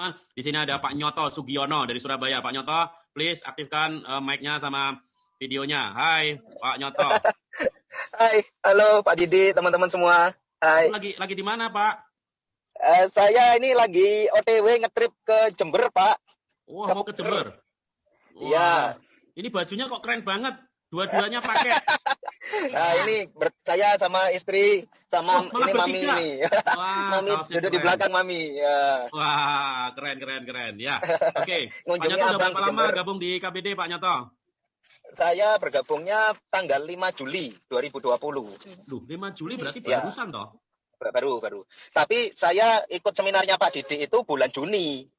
teman-teman. Di sini ada Pak Nyoto Sugiono dari Surabaya. Pak Nyoto, please aktifkan mic-nya sama videonya. Hai, Pak Nyoto. Hai, halo Pak Didi, teman-teman semua. Hai. Lagi di mana, Pak? Saya ini lagi OTW ngetrip ke Jember, Pak. Wah, mau ke Jember. Iya. Ini bajunya kok keren banget. Dua-duanya pakai. Nah, ini saya sama istri sama ini bertiga. Mami ini. Wah, Mami duduk di belakang Mami. Ya. Wah, keren ya. Oke. Pak Ngunjungi Nyoto udah abang berapa di lama Jember. gabung di KBD, Pak Nyoto? Saya bergabungnya tanggal 5 Juli 2020. Duh, 5 Juli berarti barusan toh? Baru. Tapi saya ikut seminarnya Pak Didi itu bulan Juni.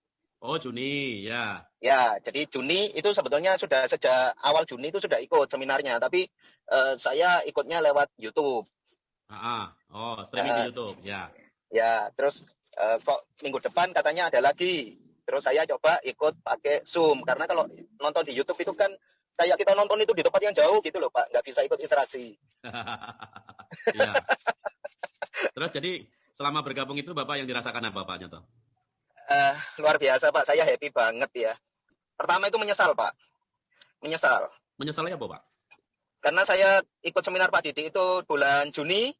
Oh, Juni, ya. Ya, jadi Juni itu sebetulnya sudah sejak awal Juni itu sudah ikut seminarnya, tapi saya ikutnya lewat YouTube. Oh, streaming di YouTube, ya. Ya, terus kok minggu depan katanya ada lagi. Terus saya coba ikut pakai Zoom, karena kalau nonton di YouTube itu kan kayak kita nonton itu di tempat yang jauh gitu loh, Pak. Nggak bisa ikut interaksi. Ya. Terus jadi selama bergabung itu Bapak yang dirasakan apa, Pak Nyoto? Luar biasa, Pak. Saya happy banget ya. Pertama itu menyesal, Pak. Menyesal. Menyesalnya apa, Pak? Karena saya ikut seminar Pak Didi itu bulan Juni,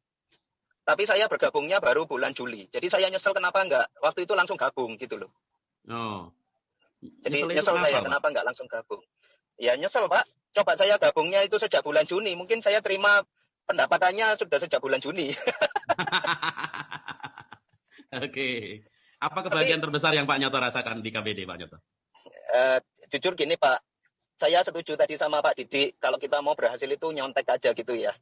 tapi saya bergabungnya baru bulan Juli. Jadi saya nyesel kenapa enggak waktu itu langsung gabung gitu loh. Oh. Jadi nyesel saya kenapa enggak langsung gabung. Ya nyesel, Pak. Coba saya gabungnya itu sejak bulan Juni. Mungkin saya terima pendapatannya sudah sejak bulan Juni. Oke. Apa kebahagiaan terbesar yang Pak Nyoto rasakan di KBD, Pak Nyoto? Jujur gini, Pak. Saya setuju tadi sama Pak Didi. Kalau kita mau berhasil itu nyontek aja gitu ya.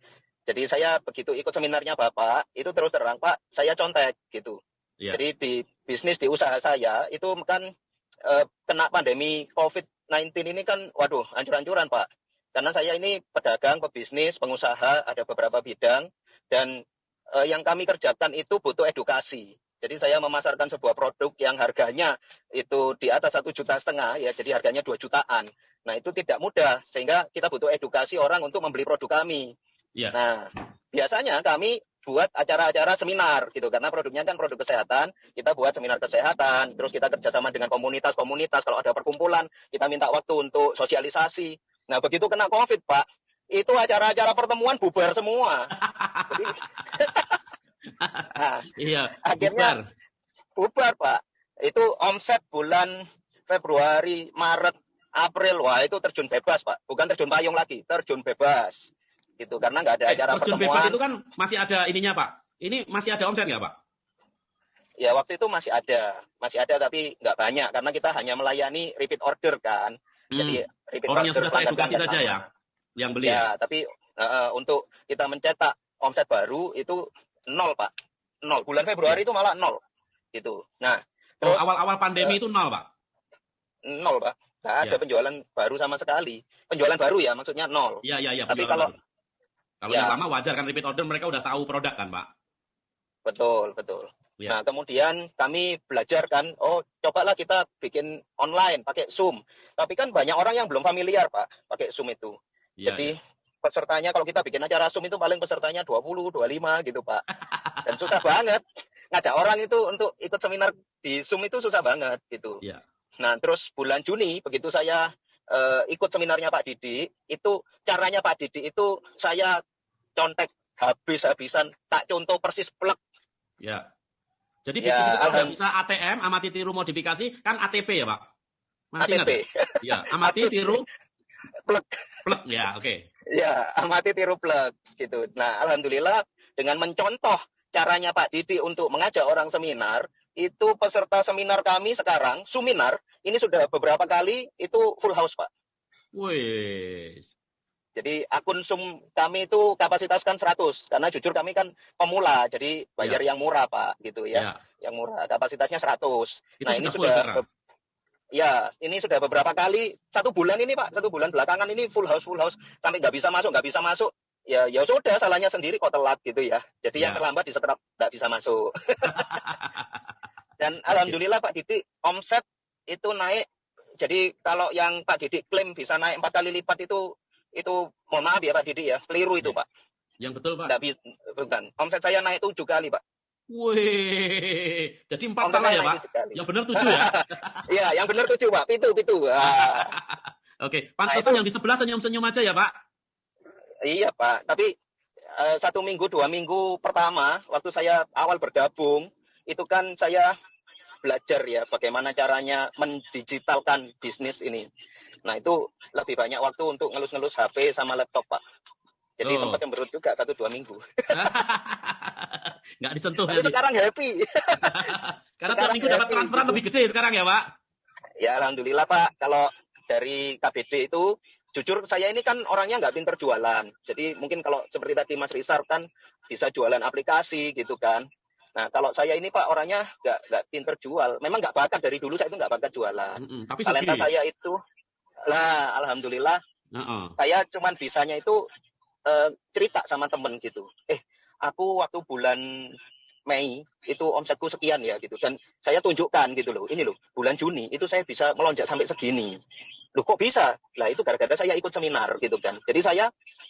Jadi saya begitu ikut seminarnya Bapak, itu terus terang, Pak, saya contek gitu. Yeah. Jadi di bisnis, di usaha saya, itu kan kena pandemi COVID-19 ini kan, waduh, hancur-hancuran, Pak. Karena saya ini pedagang, pebisnis, pengusaha, ada beberapa bidang, dan yang kami kerjakan itu butuh edukasi. Jadi saya memasarkan sebuah produk yang harganya itu di atas 1,5 juta, ya, jadi harganya 2 jutaan. Nah, itu tidak mudah, sehingga kita butuh edukasi orang untuk membeli produk kami. Yeah. Nah, biasanya kami buat acara-acara seminar gitu, karena produknya kan produk kesehatan, kita buat seminar kesehatan, terus kita kerjasama dengan komunitas-komunitas, kalau ada perkumpulan, kita minta waktu untuk sosialisasi. Nah, begitu kena COVID, Pak, itu acara-acara pertemuan bubar semua. Jadi, nah, iya, akhirnya bubar, Pak. Itu omset bulan Februari, Maret, April, wah itu terjun bebas, Pak. Bukan terjun payung lagi, terjun bebas. Gitu, karena nggak ada acara terjun pertemuan. Bebas itu kan masih ada ininya, Pak. Ini masih ada omset nggak, Pak? Ya, waktu itu masih ada tapi nggak banyak, karena kita hanya melayani repeat order kan. Jadi repeat orang order yang sudah teredukasi saja ya, yang beli. Ya, tapi untuk kita mencetak omset baru itu 0, Pak. 0. Bulan Februari itu malah 0. Gitu. Nah, terus awal-awal pandemi itu 0, Pak. 0, Pak. Nggak ada penjualan baru sama sekali. Penjualan baru ya, maksudnya 0. Iya. Tapi kalau yang lama wajar kan repeat order, mereka udah tahu produk kan, Pak. Betul. Ya. Nah, kemudian kami belajar kan, cobalah kita bikin online pakai Zoom. Tapi kan banyak orang yang belum familiar, Pak, pakai Zoom itu. Ya, jadi pesertanya kalau kita bikin acara Zoom itu paling pesertanya 20, 25 gitu, Pak. Dan susah banget. Ngajak orang itu untuk ikut seminar di Zoom itu susah banget gitu. Iya. Nah, terus bulan Juni begitu saya ikut seminarnya Pak Didi, itu caranya Pak Didi itu saya contek habis-habisan, tak contoh persis plek. Ya. Jadi bisnis itu kalau nggak bisa ATM, amati tiru modifikasi, kan ATP ya, Pak? Masih ATP. Ya, amati tiru plek. Ya, oke. Ya, amati tiru plek gitu. Nah, alhamdulillah dengan mencontoh caranya Pak Didi untuk mengajak orang seminar, itu peserta seminar kami sekarang, Suminar, ini sudah beberapa kali itu full house, Pak. Wih. Jadi akun Zoom kami itu kapasitaskan 100, karena jujur kami kan pemula, jadi bayar yang murah, Pak, gitu ya. Yang murah, kapasitasnya 100. Itu nah, ini sudah ini sudah beberapa kali, 1 bulan ini, Pak, 1 bulan belakangan ini full house, sampai nggak bisa masuk. Ya sudah, salahnya sendiri kok telat gitu ya. Jadi yang terlambat disetrap, nggak bisa masuk. Dan alhamdulillah Pak Didi, omset itu naik. Jadi kalau yang Pak Didi klaim bisa naik 4 kali lipat itu mohon maaf ya Pak Didi ya, keliru itu, Pak. Yang betul, Pak. Bukan. Omset saya naik 7 kali, Pak. Wih, jadi 4 Omset salah saya ya, naik Pak? 7 kali. Yang benar 7 ya? Iya, yang benar 7, Pak. Pitu. Oke, Nah, itu pantesan yang di sebelah senyum-senyum aja ya, Pak? iya, Pak. Tapi 1 minggu, 2 minggu pertama, waktu saya awal bergabung, itu kan saya belajar ya bagaimana caranya mendigitalkan bisnis ini. Nah, itu lebih banyak waktu untuk ngelus-ngelus HP sama laptop, Pak. Jadi sempat Tuh. cemberut juga 1-2 minggu. Nggak disentuh Tapi nanti. sekarang happy. Karena tiap Sekarang minggu dapat happy transferan gitu. lebih gede sekarang ya, Pak? Ya, alhamdulillah, Pak. Kalau dari KBD itu, jujur saya ini kan orangnya nggak pinter jualan. Jadi mungkin kalau seperti tadi Mas Risar kan bisa jualan aplikasi gitu kan. Nah, kalau saya ini Pak orangnya nggak pinter jual. Memang nggak bakat dari dulu saya itu nggak bakat jualan. Tapi Talenta sugih. saya itu, lah alhamdulillah Heeh. saya cuman bisanya itu cerita sama temen gitu. Aku waktu bulan Mei itu omsetku sekian ya gitu. Dan saya tunjukkan gitu loh. Ini loh, bulan Juni itu saya bisa melonjak sampai segini. Loh kok bisa? Lah itu gara-gara saya ikut seminar gitu kan. Jadi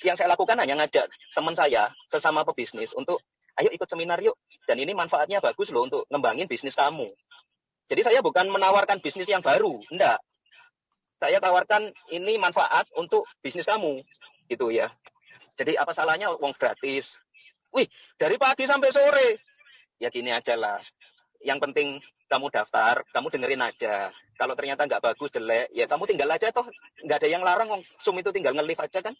yang saya lakukan hanya ngajak teman saya sesama pebisnis untuk ayo ikut seminar yuk. Dan ini manfaatnya bagus loh untuk ngembangin bisnis kamu. Jadi saya bukan menawarkan bisnis yang baru, enggak. Saya tawarkan ini manfaat untuk bisnis kamu gitu ya. Jadi apa salahnya uang gratis? Wih, dari pagi sampai sore. Ya gini aja lah. Yang penting kamu daftar, kamu dengerin aja. Kalau ternyata nggak bagus, jelek, ya kamu tinggal aja toh. Nggak ada yang larang, Zoom itu tinggal nge-live aja kan.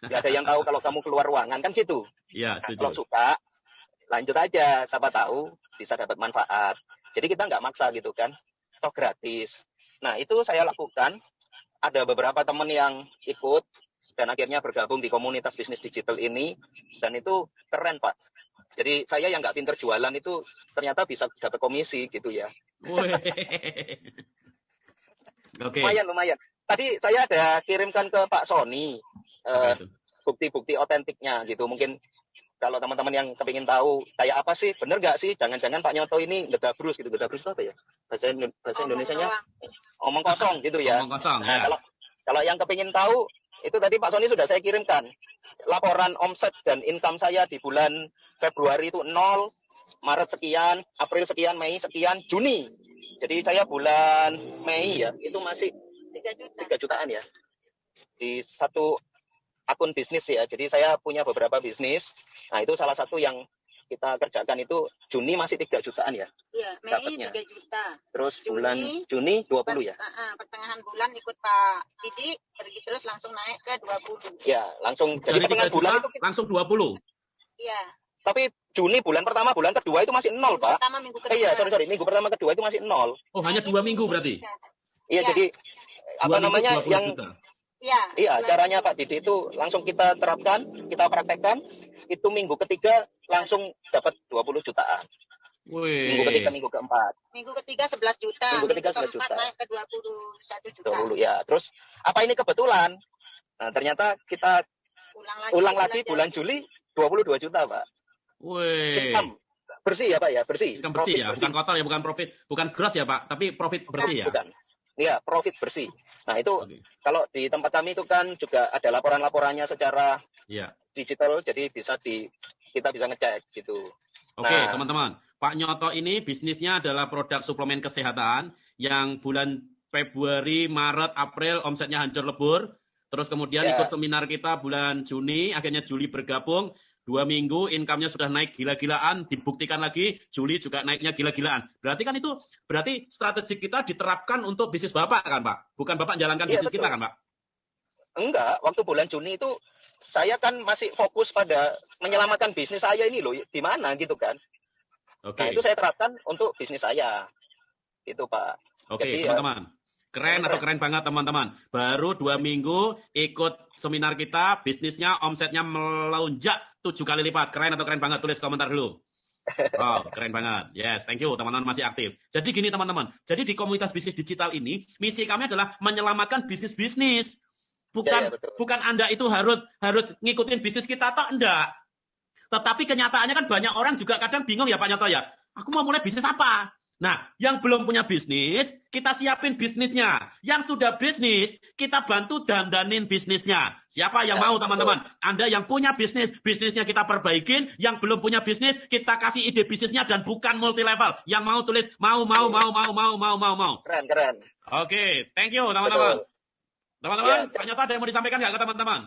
Nggak ada yang tahu kalau kamu keluar ruangan kan gitu. Iya, Nah, kalau setuju. suka, lanjut aja. Siapa tahu bisa dapat manfaat. Jadi kita nggak maksa gitu kan. Toh gratis. Nah, itu saya lakukan. Ada beberapa teman yang ikut dan akhirnya bergabung di komunitas bisnis digital ini. Dan itu keren, Pak. Jadi saya yang nggak pinter jualan itu ternyata bisa dapat komisi gitu ya. Wih. Oke, Lumayan. Tadi saya ada kirimkan ke Pak Sony apa itu? bukti-bukti otentiknya gitu. Mungkin kalau teman-teman yang kepingin tahu kayak apa sih, bener nggak sih? Jangan-jangan Pak Nyoto ini gedabrus gitu. Gedabrus itu apa ya? Bahasa Indonesianya omong kosong gitu ya. Ngomong kosong Nah, ya. kalau yang kepingin tahu itu tadi Pak Sony sudah saya kirimkan laporan omset dan income saya di bulan Februari itu 0, Maret sekian, April sekian, Mei sekian, Juni. Jadi saya bulan Mei ya, itu masih 3 jutaan ya. Di satu akun bisnis ya. Jadi saya punya beberapa bisnis. Nah, itu salah satu yang kita kerjakan itu Juni masih 3 jutaan ya. Iya, Mei Dapatnya. 3 juta. Terus bulan Juni 20 ya. Pertengahan bulan ikut Pak Didi, pergi terus langsung naik ke 20. Ya, langsung jadi Dari 3 pertengahan bulan juta itu langsung 20. Iya. tapi Juni bulan pertama, bulan kedua itu masih 0, Pak. Minggu kedua. Iya, sorry. Minggu pertama, kedua itu masih 0. Oh, hanya 2 minggu berarti? Iya, jadi 2 apa minggu namanya 20 yang juta. Iya, caranya Pak Didi itu langsung kita terapkan, kita praktekkan. Itu minggu ketiga langsung dapat 20 jutaan. Wih. Minggu ketiga, minggu keempat. Minggu ketiga 11 juta. Minggu ketiga 11 juta. Naik ke 21 juta. 20 ya. Terus apa ini kebetulan? Nah, ternyata kita ulang lagi bulan Juli 22 juta, Pak. Wih. Income bersih ya, Pak ya, bersih. Income bersih Profit ya, bukan kotor ya, bukan profit, bukan gross ya, Pak, tapi profit bersih ya. Bukan. Iya, profit bersih. Nah, itu Oke. kalau di tempat kami itu kan juga ada laporan-laporannya secara Iya. digital, jadi kita bisa ngecek gitu. Oke, Nah. teman-teman. Pak Nyoto ini bisnisnya adalah produk suplemen kesehatan yang bulan Februari, Maret, April omsetnya hancur lebur. Terus kemudian Ya. ikut seminar kita bulan Juni, akhirnya Juli bergabung. 2 minggu income-nya sudah naik gila-gilaan, dibuktikan lagi Juli juga naiknya gila-gilaan. Berarti kan itu strategi kita diterapkan untuk bisnis Bapak kan, Pak? Bukan Bapak jalankan Iya, bisnis betul. kita kan, Pak? Enggak, waktu bulan Juni itu saya kan masih fokus pada menyelamatkan bisnis saya ini loh, di mana gitu kan. Oke. Nah, itu saya terapkan untuk bisnis saya. Gitu, Pak. Oke, Jadi, teman-teman. Keren atau keren banget, teman-teman. Baru 2 minggu ikut seminar kita, bisnisnya, omsetnya melonjak 7 kali lipat. Keren atau keren banget? Tulis komentar dulu. Oh, keren banget. Yes, thank you. Teman-teman masih aktif. Jadi gini, teman-teman. Jadi di komunitas bisnis digital ini, misi kami adalah menyelamatkan bisnis-bisnis. Ya, betul. Bukan Anda itu harus ngikutin bisnis kita atau enggak. Tetapi kenyataannya kan banyak orang juga kadang bingung ya Pak Nyoto ya. Aku mau mulai bisnis apa? Nah, yang belum punya bisnis, kita siapin bisnisnya. Yang sudah bisnis, kita bantu dandanin bisnisnya. Siapa yang mau, teman-teman? Anda yang punya bisnis, bisnisnya kita perbaikin. Yang belum punya bisnis, kita kasih ide bisnisnya dan bukan multi level. Yang mau tulis mau. Keren. Oke, thank you, teman-teman. Betul. Teman-teman, Ya. Pak Nyoto ada yang mau disampaikan nggak ke teman-teman?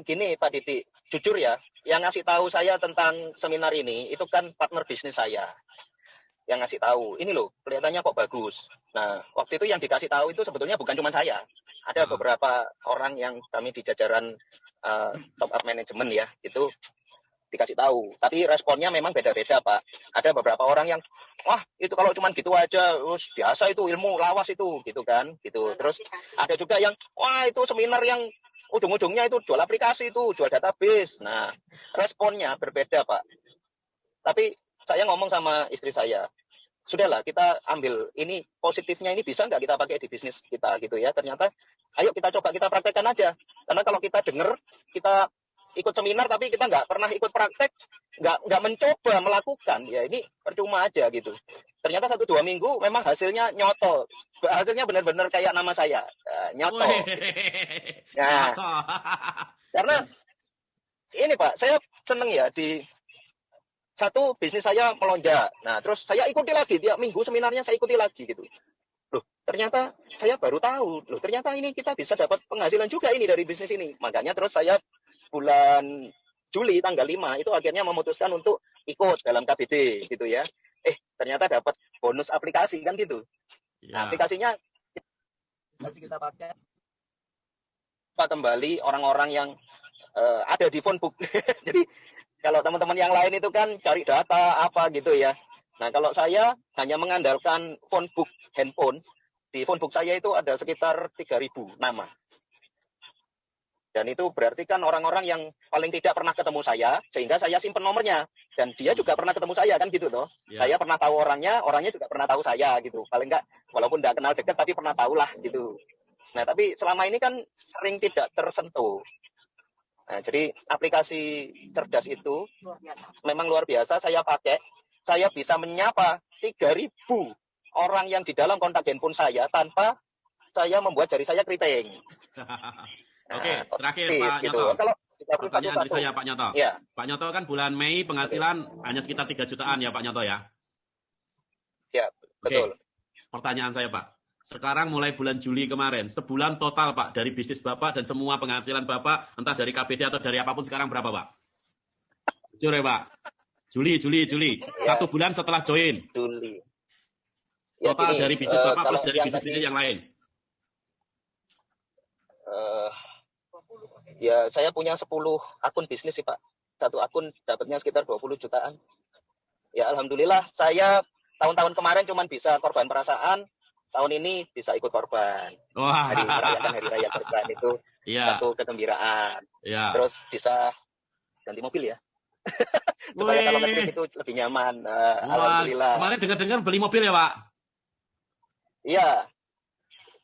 Gini Pak Didi, jujur ya, yang ngasih tahu saya tentang seminar ini itu kan partner bisnis saya. Yang ngasih tahu, ini loh, kelihatannya kok bagus. Nah, waktu itu yang dikasih tahu itu sebetulnya bukan cuma saya. Ada beberapa orang yang kami di jajaran top up management ya, itu dikasih tahu. Tapi responnya memang beda-beda, Pak. Ada beberapa orang yang, wah, itu kalau cuma gitu aja, biasa itu ilmu lawas itu, gitu kan. Gitu. Terus ada juga yang, wah, itu seminar yang ujung-ujungnya itu jual aplikasi itu, jual database. Nah, responnya berbeda, Pak. Tapi saya ngomong sama istri saya, sudahlah kita ambil ini positifnya ini bisa nggak kita pakai di bisnis kita gitu ya. Ternyata ayo kita coba kita praktekkan aja. Karena kalau kita dengar, kita ikut seminar tapi kita nggak pernah ikut praktek, nggak mencoba melakukan, ya ini percuma aja gitu. Ternyata 1-2 minggu memang hasilnya nyoto. Hasilnya benar-benar kayak nama saya, nyoto. Nah, karena ini Pak, saya seneng ya di satu bisnis saya melonjak. Nah, terus saya ikuti lagi tiap minggu seminarnya saya ikuti lagi gitu. Loh, ternyata saya baru tahu. Loh, ternyata ini kita bisa dapat penghasilan juga ini dari bisnis ini. Makanya terus saya bulan Juli tanggal 5 itu akhirnya memutuskan untuk ikut dalam KBD gitu ya. Ternyata dapat bonus aplikasi kan gitu. Nah, aplikasinya kita pakai kembali orang-orang yang ada di phonebook. Jadi kalau teman-teman yang lain itu kan cari data apa gitu ya. Nah, kalau saya hanya mengandalkan phonebook handphone, di phonebook saya itu ada sekitar 3.000 nama. Dan itu berarti kan orang-orang yang paling tidak pernah ketemu saya, sehingga saya simpen nomornya. Dan dia juga pernah ketemu saya, kan gitu toh. Ya. Saya pernah tahu orangnya juga pernah tahu saya gitu. Paling enggak, walaupun enggak kenal dekat, tapi pernah tahu lah gitu. Nah, tapi selama ini kan sering tidak tersentuh. Nah, jadi aplikasi cerdas itu memang luar biasa saya pakai. Saya bisa menyapa 3.000 orang yang di dalam kontak handphone saya tanpa saya membuat jari saya keriting. Oke, terakhir Pak gitu. Nyoto. Kalau pertanyaan dari saya Pak Nyoto. Ya. Pak Nyoto kan bulan Mei penghasilan hanya sekitar 3 jutaan ya Pak Nyoto ya? Ya, betul. Pertanyaan saya Pak. Sekarang mulai bulan Juli kemarin, sebulan total Pak dari bisnis Bapak dan semua penghasilan Bapak, entah dari KBD atau dari apapun sekarang berapa Pak? Jujur ya Pak? Juli. Ya. 1 bulan setelah join. Juli. Ya, total dari bisnis Bapak plus dari bisnis-bisnis yang lain. Ya, saya punya 10 akun bisnis sih Pak. Satu akun dapatnya sekitar 20 jutaan. Ya, alhamdulillah saya tahun-tahun kemarin cuma bisa korban perasaan. Tahun ini bisa ikut korban. Wah. Merayakan hari raya korban itu satu kegembiraan. Ya. Terus bisa ganti mobil ya. Supaya kalau ngetrip itu lebih nyaman. Alhamdulillah. Kemarin dengar-dengar beli mobil ya Pak? Iya.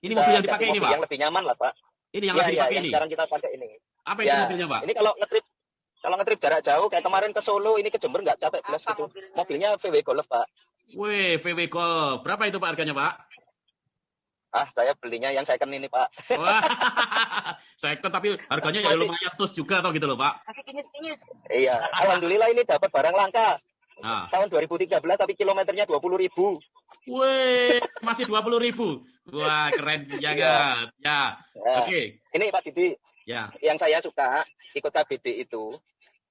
Ini mobil yang dipakai ini Pak? Yang lebih nyaman lah Pak. Ini yang lagi dipakai ini? Sekarang kita pakai ini. Apa itu mobilnya Pak? Ini kalau ngetrip jarak jauh kayak kemarin ke Solo, ini ke Jember nggak capek belas gitu. Mobilnya VW Golf Pak. Wih, VW Golf. Berapa itu Pak harganya Pak? Saya belinya yang second ini Pak. Wah, second tapi harganya ya lumayan tus juga atau gitu loh Pak. Iya, alhamdulillah ini dapat barang langka. Tahun 2013 tapi kilometernya 20.000. Wih, masih 20.000. Wah, keren banget. Ya. Oke. Ini Pak Didi. Ya. Yang saya suka ikut KBD itu,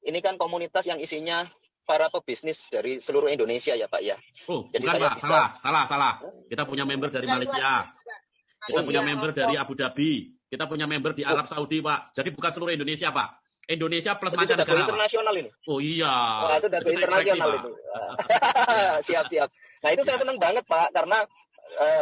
ini kan komunitas yang isinya para pebisnis dari seluruh Indonesia ya Pak ya. Oh, jadi bukan Pak, salah. Kita punya member dari Malaysia. Kita punya member dari Abu Dhabi. Kita punya member di Arab Saudi, Pak. Jadi bukan seluruh Indonesia, Pak. Indonesia plus mancanegara. Itu internasional ini. Oh iya. Itu udah internasional itu. Siap. Nah, itu saya senang banget, Pak, karena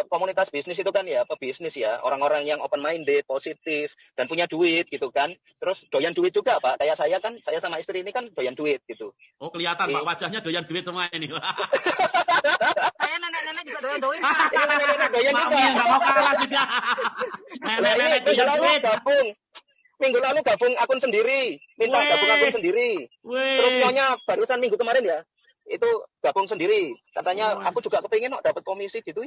komunitas bisnis itu kan ya pebisnis ya, orang-orang yang open minded, positif dan punya duit gitu kan. Terus doyan duit juga Pak. Kayak saya kan, saya sama istri ini kan doyan duit gitu. Oh kelihatan Pak, wajahnya doyan duit semua ini. Saya nenek-nenek juga doyan duit. Ini nenek-nenek doyan juga. Nggak mau kalah juga. Nenek-nenek doyan duit. Minggu lalu gabung akun sendiri, minta gabung akun sendiri. Terus nyonya barusan minggu kemarin ya, itu gabung sendiri. Katanya Oh. aku juga kepingin kok dapat komisi gitu.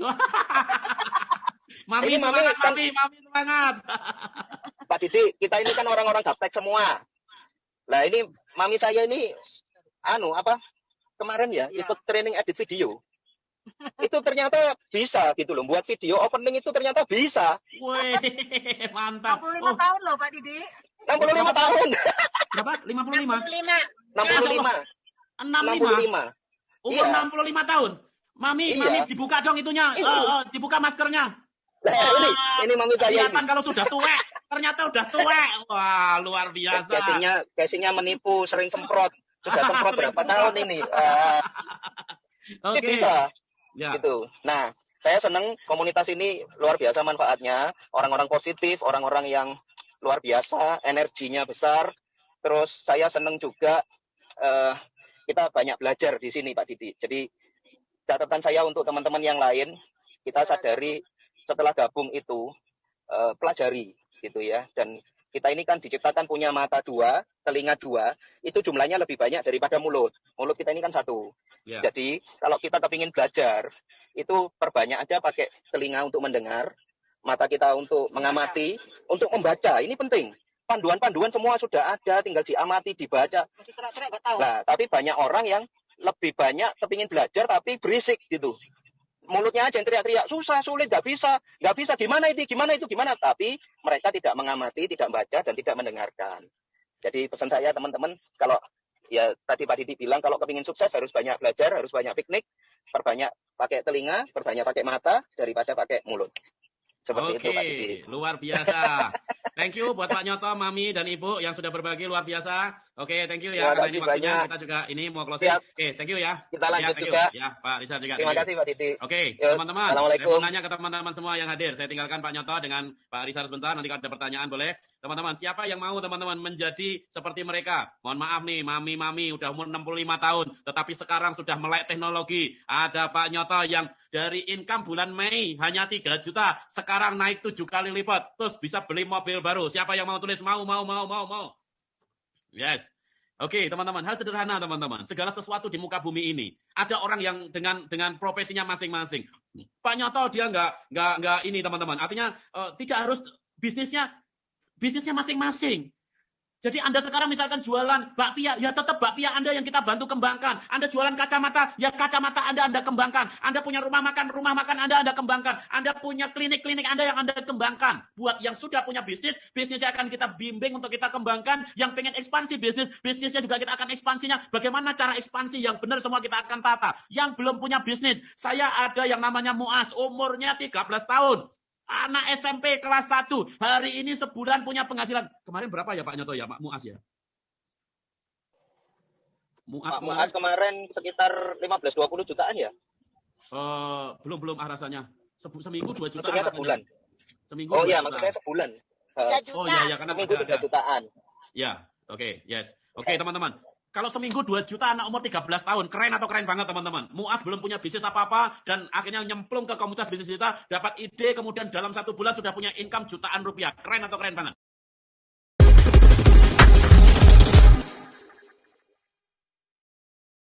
Mami Ini Mami semangat, kan, Mami semangat. Pak Didi, kita ini kan orang-orang gaptek semua. Lah ini Mami saya ini kemarin ya Iya. ikut training edit video. Itu ternyata bisa gitu loh, buat video opening itu ternyata bisa. Wih, mantap. 65 tahun loh Pak Didi. 65 tahun. Berapa? 55? 65. 65. 65. Umur Iya. 65 tahun. Mami, Iya. Mami dibuka dong itunya. Dibuka maskernya. Nah, ini Mami saya Kelihatan ini. kalau sudah tuwek. Ternyata udah tuwek. Wah, luar biasa. Casingnya menipu, sering semprot. Sudah semprot berapa tahun ini? Ini Oke. bisa. Ya. Gitu. Nah, saya senang komunitas ini luar biasa manfaatnya. Orang-orang positif, orang-orang yang luar biasa, energinya besar. Terus saya senang juga kita banyak belajar di sini, Pak Didi. Jadi catatan saya untuk teman-teman yang lain, kita sadari setelah gabung itu pelajari gitu ya. Dan kita ini kan diciptakan punya mata 2, telinga 2, itu jumlahnya lebih banyak daripada mulut. Mulut kita ini kan 1. Ya. Jadi kalau kita kepingin belajar, itu perbanyak aja pakai telinga untuk mendengar, mata kita untuk mengamati, untuk membaca. Ini penting. Panduan-panduan semua sudah ada, tinggal diamati, dibaca. Masih terak-terak nggak tahu. Nah, tapi banyak orang yang lebih banyak kepingin belajar tapi berisik gitu. Mulutnya aja yang teriak-teriak, susah, sulit, nggak bisa, gimana itu, gimana. Tapi mereka tidak mengamati, tidak membaca, dan tidak mendengarkan. Jadi pesan saya teman-teman, kalau ya tadi Pak Didi bilang, kalau kepingin sukses harus banyak belajar, harus banyak piknik, perbanyak pakai telinga, perbanyak pakai mata, daripada pakai mulut. Seperti itu Pak Didi. Luar biasa. Thank you buat Pak Nyoto, Mami, dan Ibu yang sudah berbagi, luar biasa. Oke, thank you ya. Terima Karena kasih ini waktunya banyak. kita juga ini mau closing. Siap. Oke, thank you ya. Kita lanjut thank you. juga. Ya, Pak Rizal juga. Terima thank you. kasih Pak Didi. Oke, Yuk, teman-teman. Saya Assalamualaikum. mau nanya ke teman-teman semua yang hadir. Saya tinggalkan Pak Nyoto dengan Pak Rizal sebentar. Nanti kalau ada pertanyaan boleh. Teman-teman, siapa yang mau teman-teman menjadi seperti mereka? Mohon maaf nih, Mami udah umur 65 tahun. Tetapi sekarang sudah melek teknologi. Ada Pak Nyoto yang dari income bulan Mei hanya 3 juta. Sekarang naik 7 kali lipat. Terus bisa beli mobil baru. Siapa yang mau tulis? Mau. Yes. Oke, teman-teman, hal sederhana teman-teman. Segala sesuatu di muka bumi ini ada orang yang dengan profesinya masing-masing. Pak Nyoto dia nggak ini teman-teman. Artinya tidak harus bisnisnya masing-masing. Jadi Anda sekarang misalkan jualan bakpia, ya tetap bakpia Anda yang kita bantu kembangkan. Anda jualan kacamata, ya kacamata Anda kembangkan. Anda punya rumah makan Anda kembangkan. Anda punya klinik Anda yang Anda kembangkan. Buat yang sudah punya bisnisnya akan kita bimbing untuk kita kembangkan. Yang pengen ekspansi bisnisnya juga kita akan ekspansinya. Bagaimana cara ekspansi yang benar semua kita akan tata. Yang belum punya bisnis, saya ada yang namanya Muas, umurnya 13 tahun. Anak SMP kelas 1, hari ini sebulan punya penghasilan. Kemarin berapa ya Pak Nyoto ya, Pak Muas ya? Muas kemarin sekitar 15-20 jutaan ya? Belum rasanya. Seminggu 2 juta. Maksudnya sebulan? Seminggu. Oh iya, maksudnya sebulan. 3 juta. Oh iya, karena seminggu 3 jutaan. Ya, oke, yes. Oke, teman-teman. Kalau seminggu 2 juta anak umur 13 tahun, keren atau keren banget teman-teman. Muas belum punya bisnis apa-apa, dan akhirnya nyemplung ke komunitas bisnis kita, dapat ide, kemudian dalam 1 bulan sudah punya income jutaan rupiah. Keren atau keren banget?